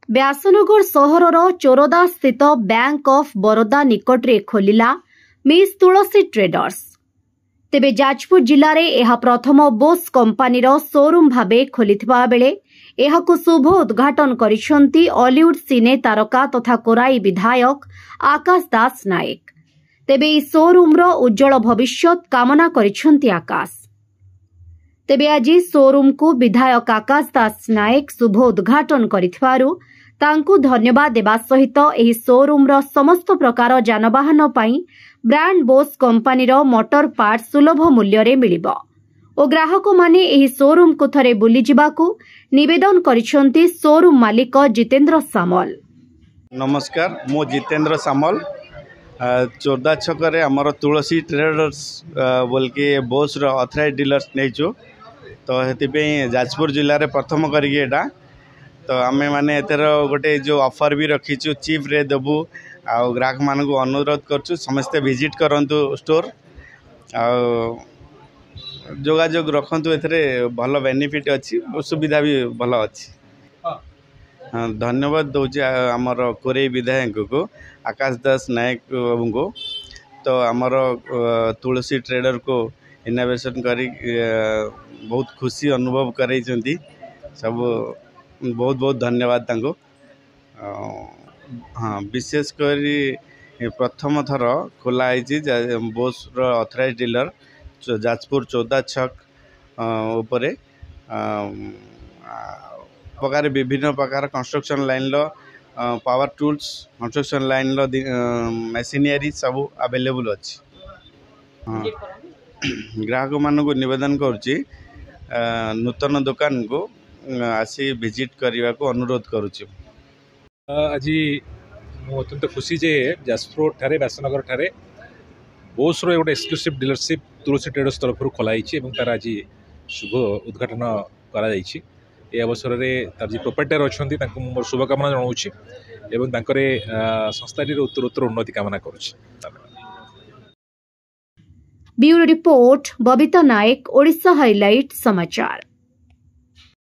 व्यासनगर सहरर चोरदा स्थित Bank of Baroda निकटरे खोलिला मिस तुलसी ट्रेडर्स। तेबे जाजपुर जिले में यह प्रथम बोस कंपानीर शोरूम भावे खोलिथिबा बेले एहाकु शुभ उद्घाटन करिसेंती हॉलीवुड सिने तारका तथा कोराई विधायक आकाश दास नायक। तेबे ई शोरूम रो उज्जवल भविष्यत कामना करिसेंती आकाश। तेबे आज शोरूम को विधायक आकाश दास नायक शुभ उद्घाटन करिथिबारु तांकु धन्यवाद देवा सहित एही शोरूम रो समस्त प्रकार जानवाहन पई ब्रांड बोस कंपानीर मोटर पार्ट सुलभ मूल्य रे मिलिबो और ग्राहक माने एही शोरूम को थरे बुली जिबाकू निवेदन करिसेंती शोरूम मालिक जितेंद्र सामल। नमस्कार, मो जितेंद्र सामल। चोरदा छक आमर तुलसी ट्रेडर्स बोल के बोस रो ऑथराइज डीलर्स नहीं तो हेतिपे जाजपुर जिले में प्रथम करिके तो आमे माने एतर गोटे जो ऑफर भी रखीचु चीप रे देबू आ ग्राहक मान को अनुरोध करछु समस्ते विजिट करंतु स्टोर आ जोगाजोग रखंतु एथरे भल बेनिफिट अच्छी सुविधा भी भल अच्छी। हाँ, धन्यवाद दौचे आमर कोरे विधायक को आकाश दास नायक बाबू को। तो आमर तुलसी ट्रेडर को इनोवेशन करी बहुत खुशी अनुभव करे सब बहुत बहुत धन्यवाद तांको। हाँ, विशेषकर प्रथम थर खोला बोस रो ऑथराइज डीलर जाजपुर चौदा छक उपरे प्रकार विभिन्न प्रकार कंस्ट्रक्शन लाइन लो पावर टूल्स कंस्ट्रक्शन लाइन लो मशीनरी सब अवेलेबल अच्छी। हाँ, ग्राहक मान को निवेदन करुच्ची नूतन दुकान को आसी विजिट करने को अनुरोध करुच्ची। आज अत्यंत खुशी जे जाजपुर ठारे व्यासनगर ठारे बोस रो गोटे एक्सक्लूसिव डीलरशिप तुलसी ट्रेडर्स तरफ खोलाई तार आज शुभ उद्घाटन करा ए अवसर में तार जी प्रोप्राइटर अच्छा मोर शुभकामना जनाऊँ संस्था उत्तरोत्तर उन्नति कामना करुच्ची। ब्यूरो रिपोर्ट बबिता नायक, ओडिशा हाइलाइट समाचार।